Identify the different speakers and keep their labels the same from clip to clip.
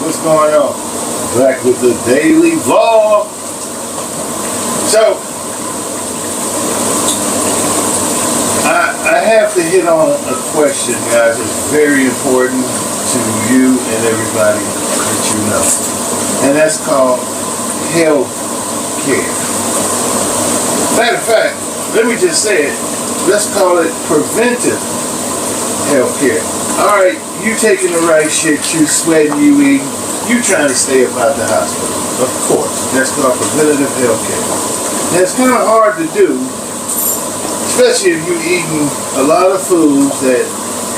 Speaker 1: what's going on? Back with the daily vlog. So, I have to hit on a question, guys. It's very important to you and everybody that you know. And that's called health care. Matter of fact, let me just say it. Let's call it preventive health care. Alright, you taking the right shit, you sweating, you eating, you trying to stay up out the hospital. Of course. That's called preventative health care. And it's kind of hard to do, especially if you're eating a lot of foods that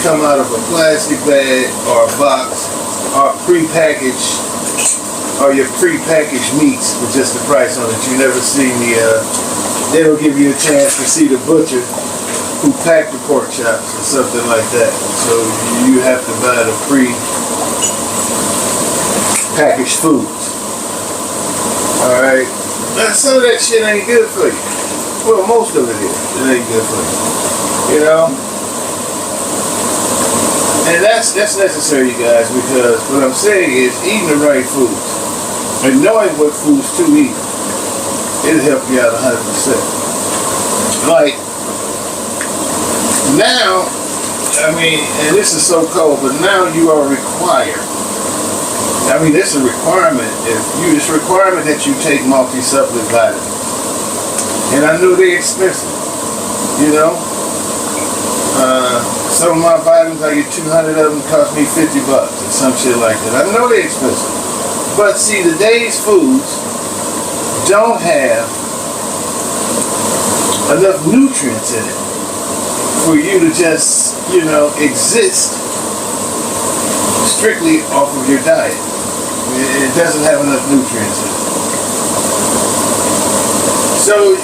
Speaker 1: come out of a plastic bag or a box or prepackaged, or your prepackaged meats with just the price on it. You never see they don't give you a chance to see the butcher who packed the pork chops or something like that. So you have to buy the pre-packaged foods. Alright? Some of that shit ain't good for you. Well, most of it is. It ain't good for you. You know? And that's necessary, you guys, because what I'm saying is eating the right foods and knowing what foods to eat, it'll help you out 100%. Like, now, I mean, and this is so cold, but now you are required. I mean, it's a requirement. It's a requirement that you take multi-supplement vitamins. And I know they're expensive, you know. Some of my vitamins, I get 200 of them, cost me $50 or some shit like that. I know they're expensive. But see, today's foods don't have enough nutrients in it for you to just, you know, exist strictly off of your diet. It doesn't have enough nutrients in it. So,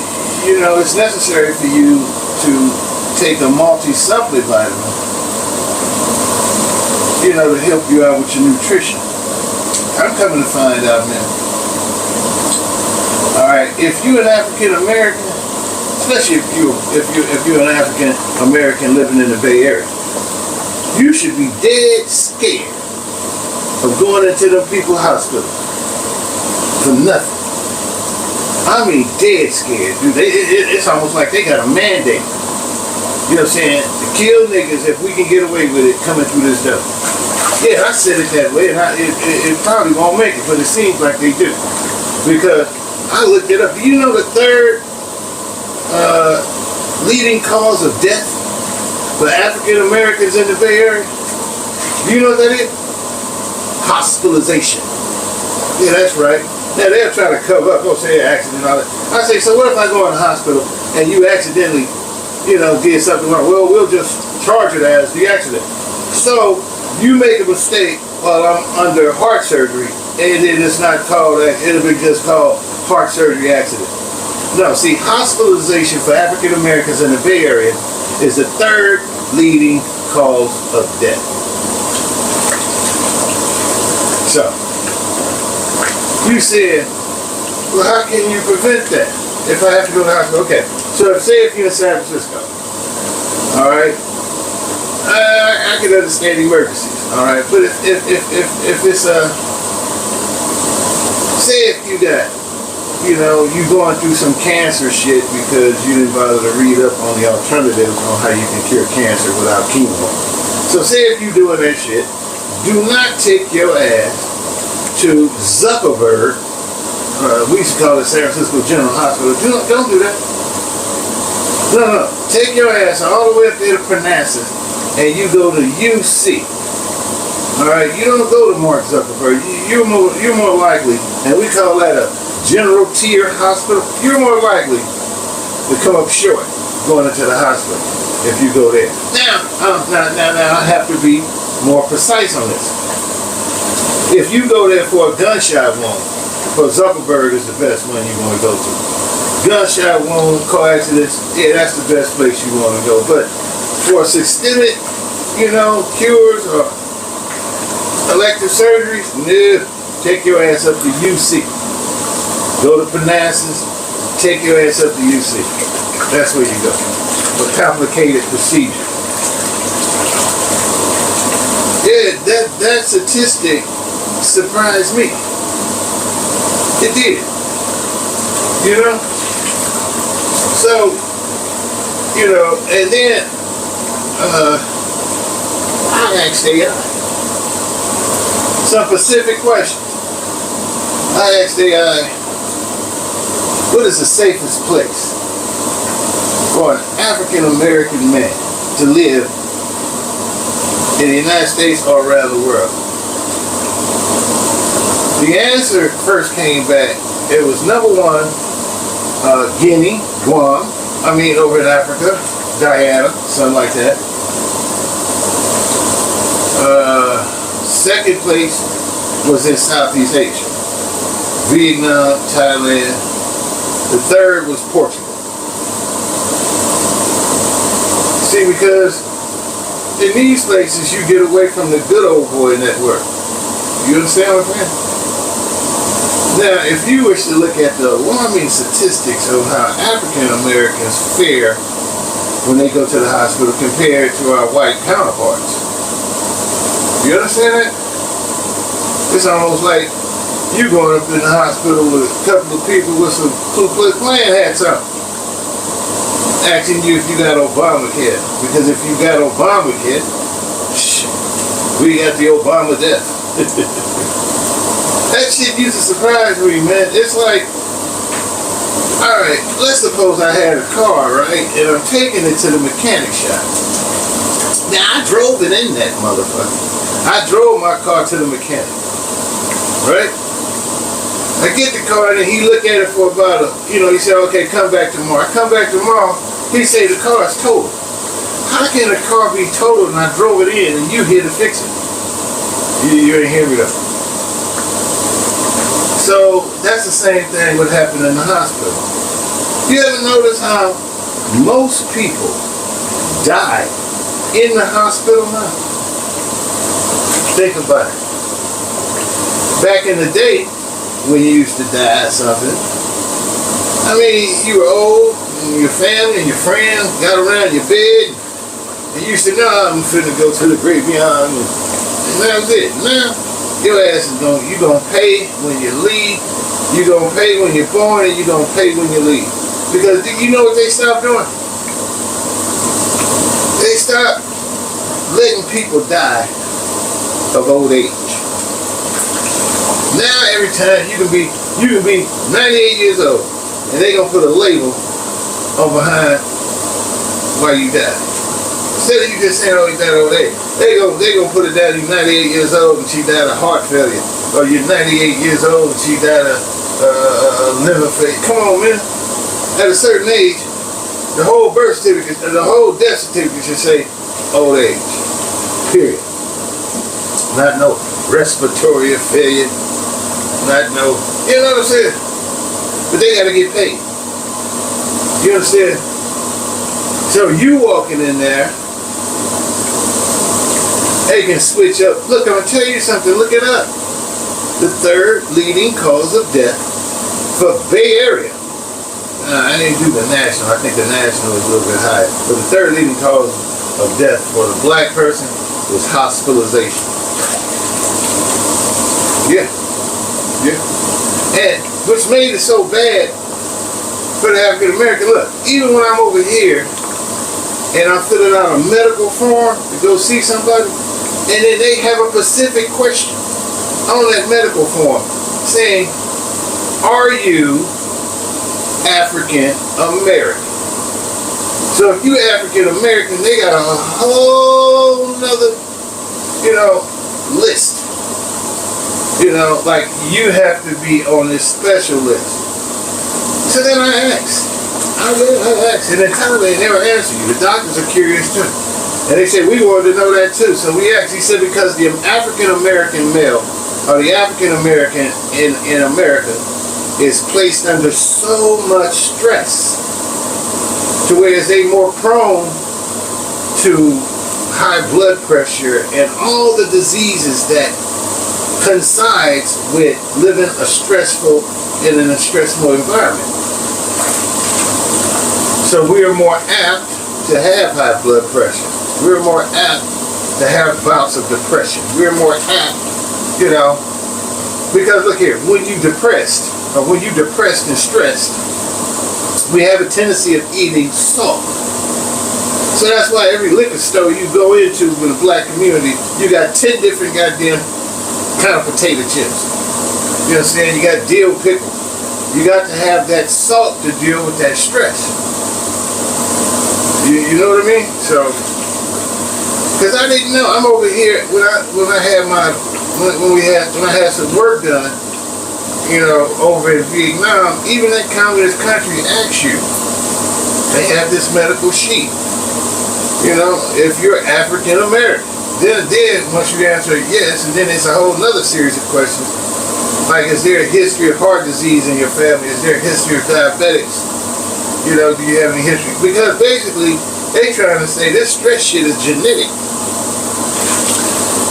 Speaker 1: you know, it's necessary for you to take a multi-supplement vitamin, you know, to help you out with your nutrition. I'm coming to find out now. Alright, if you're an African American, especially if you're an African American living in the Bay Area, you should be dead scared of going into them people's hospitals for nothing. I mean, dead scared, dude. It's almost like they got a mandate. You know what I'm saying? To kill niggas if we can get away with it coming through this door. Yeah, I said it that way, and it probably won't make it, but it seems like they do. Because I looked it up. Do you know the third leading cause of death for African Americans in the Bay Area? Do you know what that is? Hospitalisation. Yeah, that's right. Now they're trying to cover up, say accident and all that. I say, so what if I go in the hospital and you accidentally, you know, did something wrong? Well, we'll just charge it as the accident. So you make a mistake while I'm under heart surgery, and then it's not called that. It'll be just called heart surgery accident. No, see, hospitalization for African Americans in the Bay Area is the third leading cause of death. So, you said, well, how can you prevent that if I have to go to the hospital? Okay, so say if you're in San Francisco, all right, I can understand emergencies, all right, but if it's say if you got, you know, you going through some cancer shit because you didn't bother to read up on the alternatives on how you can cure cancer without chemo. So say if you doing that shit, do not take your ass to Zuckerberg. We used to call it San Francisco General Hospital. Don't do that. No. Take your ass all the way up there to Parnassus and you go to UC. Alright, you don't go to Mark Zuckerberg. You're more likely, and we call that a general tier hospital, you're more likely to come up short going into the hospital if you go there. Now I have to be more precise on this. If you go there for a gunshot wound, for Zuckerberg is the best one you want to go to. Gunshot wound, car accidents, yeah, that's the best place you want to go. But for systemic, you know, cures or elective surgeries, no. Take your ass up to UC. Go to Parnassus, take your ass up to UC. That's where you go. For complicated procedure. Yeah, that statistic surprised me. It did. You know? So, you know, and then I asked AI some specific questions. I asked AI, what is the safest place for an African American man to live in the United States or around the world? The answer first came back. It was number one, Guinea, Guam. Over in Africa, Guyana, something like that. Second place was in Southeast Asia, Vietnam, Thailand. The third was Portugal. See, because in these places you get away from the good old boy network. You understand what I'm saying? Now, if you wish to look at the alarming statistics of how African Americans fare when they go to the hospital compared to our white counterparts, you understand that? It's almost like you going up in the hospital with a couple of people with some Ku Klux Klan hats on, asking you if you got Obamacare. Because if you got Obamacare, we got the Obama death. That shit used to surprise me, man. It's like, alright, let's suppose I had a car, right? And I'm taking it to the mechanic shop. Now, I drove it in that motherfucker. I drove my car to the mechanic, right? I get the car and he look at it for about he said, okay, come back tomorrow. I come back tomorrow, he say the car is totaled. How can a car be totaled and I drove it in and you here to fix it? You ain't hear me though. So that's the same thing what happened in the hospital. You ever notice how most people die in the hospital now? Think about it. Back in the day, when you used to die or something, you were old, and your family and your friends got around your bed, and you used to know, I'm finna go to the graveyard, and that was it. Now, your ass is you gonna pay when you leave, you gonna pay when you're born, and you gonna pay when you leave. Because you know what they stopped doing? They stopped letting people die of old age. Now every time you can be 98 years old, and they gonna put a label on behind why you died. Instead of you just saying, oh, he died of old age, they gonna put it down. You're 98 years old and she died of heart failure, or you're 98 years old and she died of liver failure. Come on, man. At a certain age, the whole birth certificate, the whole death certificate should say old age. Period. Not no respiratory failure. Not no, you know what I'm saying? But they gotta get paid. You understand? So you walking in there, they can switch up. Look, I'm gonna tell you something, look it up. The third leading cause of death for Bay Area. I didn't do the national, I think the national is a little bit higher. But the third leading cause of death for the black person is hospitalization. Yeah. And which made it so bad for the African American. Look, even when I'm over here and I'm filling out a medical form to go see somebody, and then they have a specific question on that medical form saying, are you African American? So if you African American, they got a whole nother, list. Like you have to be on this special list. So then I asked, and in Thailand they will answer you. The doctors are curious too. And they said, we wanted to know that too. So we asked, he said, because the African American male, or the African American in America, is placed under so much stress, to whereas they more prone to high blood pressure and all the diseases that coincides with living in a stressful environment. So we are more apt to have high blood pressure. We're more apt to have bouts of depression. We're more apt, Because look here, when you depressed, or when you depressed and stressed, we have a tendency of eating salt. So that's why every liquor store you go into in the black community, you got 10 different goddamn kind of potato chips. You know what I'm saying? You got dill pickle. You got to have that salt to deal with that stress. You know what I mean? So, because I didn't know. I'm over here when I had my when I had some work done, you know, over in Vietnam. Even that communist country asks you. They have this medical sheet. You know, if you're African American, then once you answer yes, and then it's a whole nother series of questions. Like, is there a history of heart disease in your family? Is there a history of diabetics? You know, do you have any history? Because basically, they trying to say this stress shit is genetic.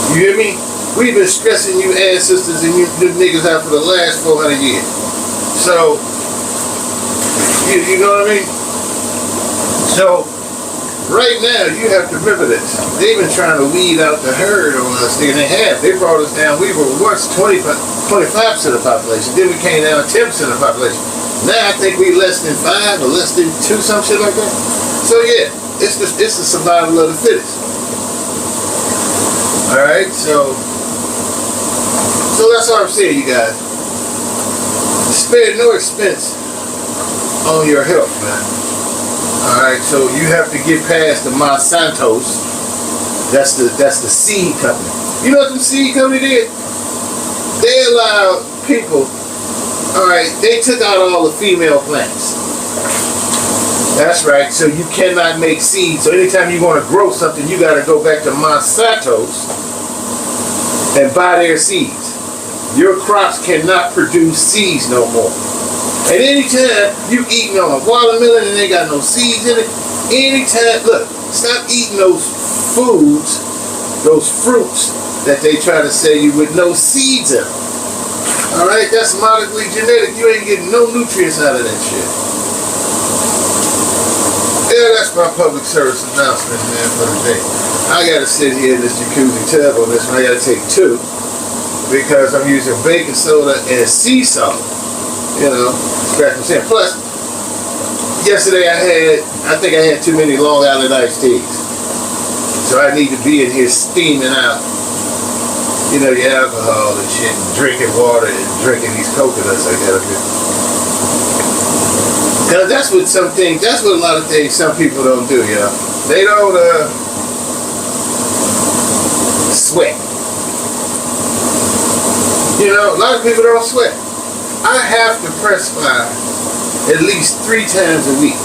Speaker 1: You hear me? We've been stressing you ancestors and you niggas out for the last 400 years. So, you know what I mean? So, right now, you have to remember this. They've been trying to weed out the herd on us, and they have. They brought us down. We were once 25% of the population. Then we came down to 10% of the population. Now I think we less than 5 or less than 2, some shit like that. So yeah, it's the survival of the fittest. All right, so that's all I'm saying, you guys. Spare no expense on your health, man. All right, so you have to get past the Monsantos. That's the seed company. You know what the seed company did? They allowed people. All right, they took out all the female plants. That's right. So you cannot make seeds. So anytime you want to grow something, you got to go back to Monsanto's and buy their seeds. Your crops cannot produce seeds no more. And anytime you eating on a watermelon and they got no seeds in it, anytime, look, stop eating those foods, those fruits that they try to sell you with no seeds in them. Alright, that's modically genetic. You ain't getting no nutrients out of that shit. Yeah, that's my public service announcement, man, for the day. I gotta sit here in this jacuzzi tub on this one. I gotta take 2 because I'm using baking soda and sea salt. You know, scratch my skin. Plus, yesterday I think I had too many Long Island iced teas. So I need to be in here steaming out, you know, your alcohol and shit, and drinking water and drinking these coconuts I got up here. Because that's what a lot of things some people don't do, y'all. They don't sweat. You know, a lot of people don't sweat. I have to perspire at least 3 times a week.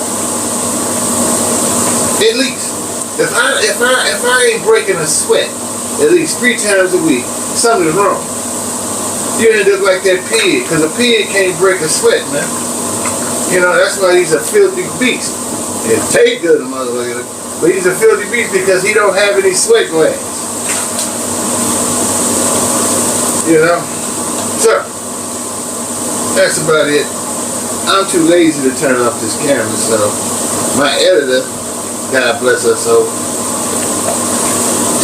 Speaker 1: At least. If I ain't breaking a sweat at least 3 times a week, something's wrong. You end up like that pig, because a pig can't break a sweat, man. You know, that's why he's a filthy beast. It tastes good, motherfucker, but he's a filthy beast because he don't have any sweat glands. You know? So, that's about it. I'm too lazy to turn off this camera, so my editor, God bless her soul,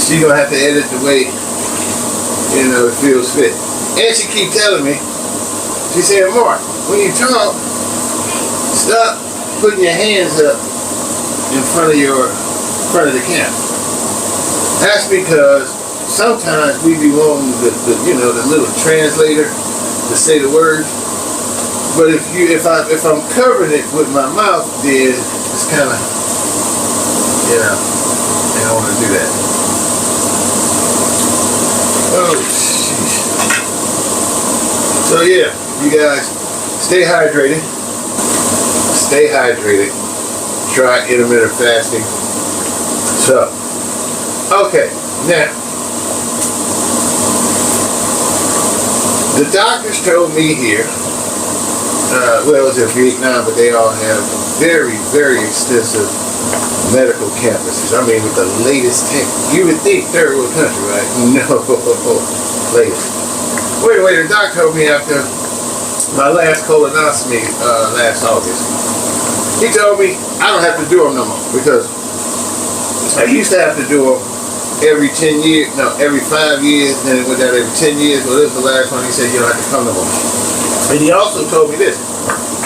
Speaker 1: she gonna have to edit the way, you know, it feels fit. And she keep telling me, she said, Mark, when you talk, stop putting your hands up in front of the camera. That's because sometimes we be wanting the little translator to say the words. But if I'm covering it with my mouth, then it's kind of, you know, I don't want to do that. Oh, sheesh. So yeah, you guys, stay hydrated. Stay hydrated. Try intermittent fasting. So, okay, now, the doctors told me here, well, it was in Vietnam, but they all have very, very extensive medical campuses. I mean, with the latest tech. You would think third world country, right? No, latest. Wait, the doc told me after my last colonoscopy last August, he told me I don't have to do them no more, because I used to have to do them every 10 years, no, every 5 years, then it went down every 10 years. Well, this was the last one. He said, you don't have to come no more. And he also told me this.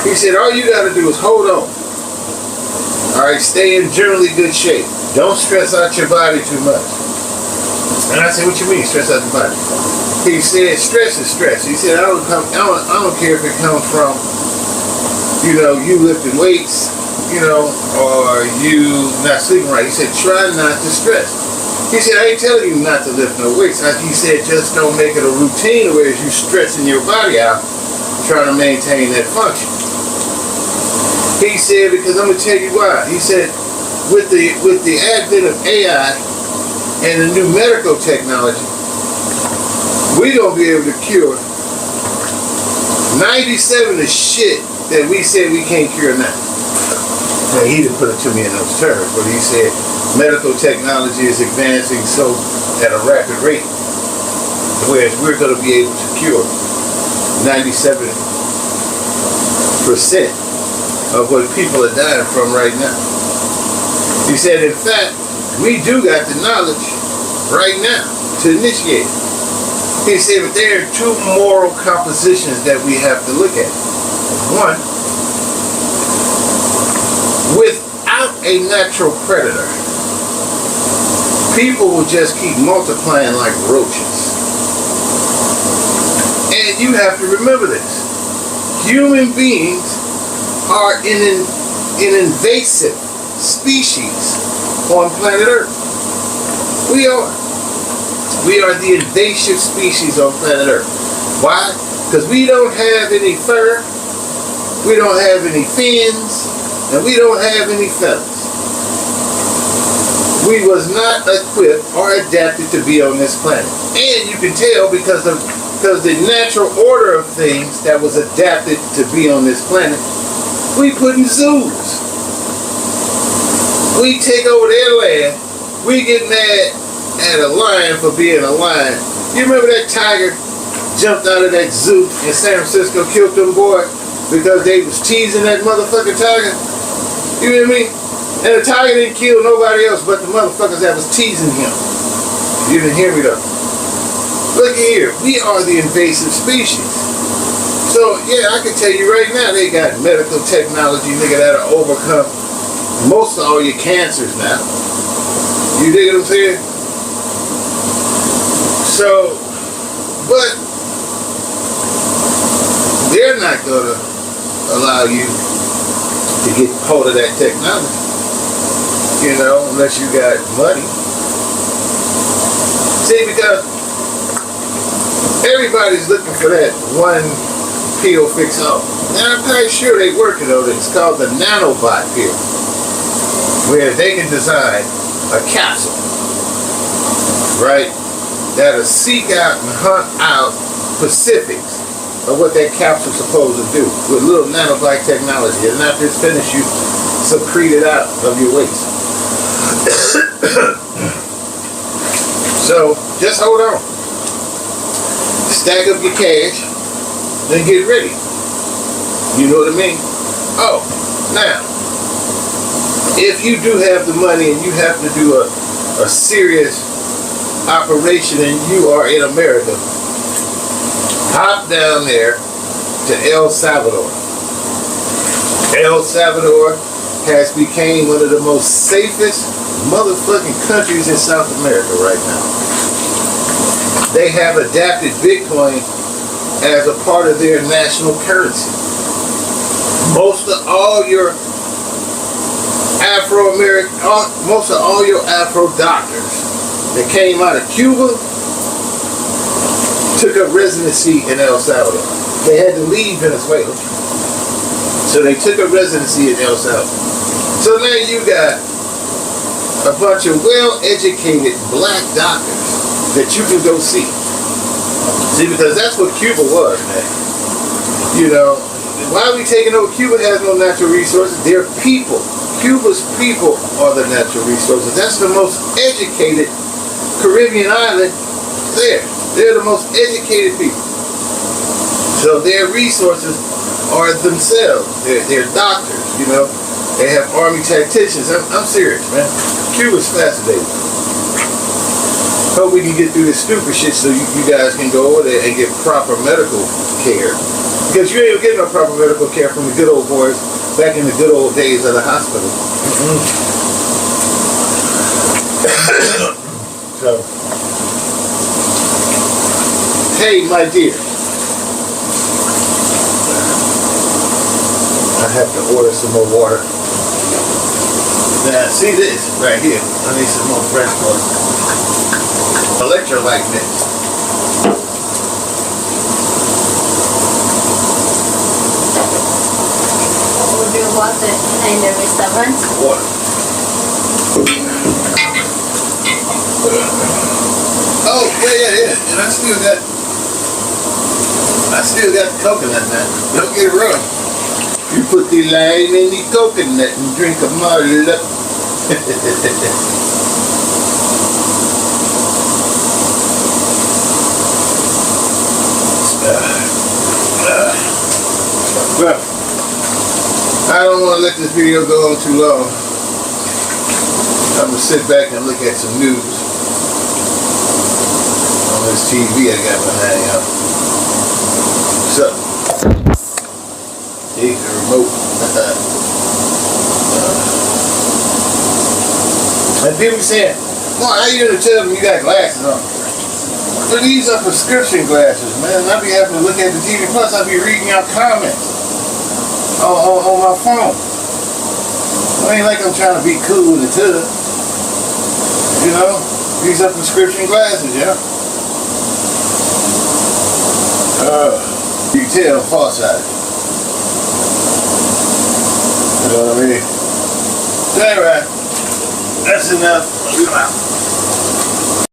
Speaker 1: He said, all you got to do is hold on. All right, stay in generally good shape. Don't stress out your body too much. And I said, what you mean, stress out the body? He said, stress is stress. He said, I don't care if it comes from, you know, you lifting weights, you know, or you not sleeping right. He said, try not to stress. He said, I ain't telling you not to lift no weights. He said, just don't make it a routine where you stressing your body out, trying to maintain that function. He said, because I'm gonna tell you why. He said, with the advent of AI and the new medical technology, we're gonna be able to cure 97 of shit that we said we can't cure now. Now, he didn't put it to me in those terms, but he said medical technology is advancing so at a rapid rate, whereas we're going to be able to cure 97% of what people are dying from right now. He said, in fact, we do got the knowledge right now to initiate it. He said, but there are two moral compositions that we have to look at. One, without a natural predator, people will just keep multiplying like roaches. And you have to remember this. Human beings are an invasive species on planet Earth. We are. We are the invasive species on planet Earth. Why? Because we don't have any fur, we don't have any fins, and we don't have any feathers. We was not equipped or adapted to be on this planet. And you can tell because the natural order of things that was adapted to be on this planet, we put in zoos. We take over their land, we get mad at a lion for being a lion. You remember that tiger jumped out of that zoo in San Francisco, killed them boys because they was teasing that motherfucking tiger? You know what I mean? And the tiger didn't kill nobody else but the motherfuckers that was teasing him. You didn't hear me though. Look here, we are the invasive species. So yeah, I can tell you right now, they got medical technology, nigga, that'll overcome most of all your cancers now. You dig what I'm saying? So, but they're not gonna allow you to get hold of that technology, you know, unless you got money. See, because everybody's looking for that one pill fix all. Now I'm pretty sure they're working on it. It's called the nanobot pill, where they can design a capsule, right? That'll seek out and hunt out specifics of what that capsule's supposed to do with little nanobot technology, and not just finish you secrete it out of your waste. So just hold on, stack up your cash, then get ready. You know what I mean? Oh, now if you do have the money and you have to do a serious operation and you are in America, hop down there to El Salvador. El Salvador has become one of the most safest motherfucking countries in South America right now. They have adapted Bitcoin as a part of their national currency. Most of all your Afro doctors that came out of Cuba took up residency in El Salvador. They had to leave Venezuela, so they took up residency in El Salvador. So now you got a bunch of well-educated black doctors that you can go see. See, because that's what Cuba was, man. You know, why are we taking over? Cuba has no natural resources. Their people, Cuba's people are the natural resources. That's the most educated Caribbean island there. They're the most educated people. So their resources are themselves. They're doctors, you know. They have army tacticians. I'm serious, man. Cuba's fascinating. Hope we can get through this stupid shit so you guys can go over there and get proper medical care. Because you ain't getting no proper medical care from the good old boys back in the good old days of the hospital. So, hey, my dear. I have to order some more water. Now, see this right here. I need some more fresh water. Electrolyte mix.
Speaker 2: Would you want it in the restaurant?
Speaker 1: Water. Oh, yeah. And I still got coconut now. Don't get it wrong. You put the lime in the coconut and drink a marla. Well, I don't want to let this video go on too long. I'm going to sit back and look at some news on this TV I got behind y'all. What's up? Here's the remote. And people saying, well, how you gonna tell them you got glasses on? But these are prescription glasses, man. I be having to look at the TV. Plus, I be reading your comments on my phone. It ain't like I'm trying to be cool in the tub. You know, these are prescription glasses, yeah. You can tell I'm farsighted. You know what I mean? So anyway, that's enough.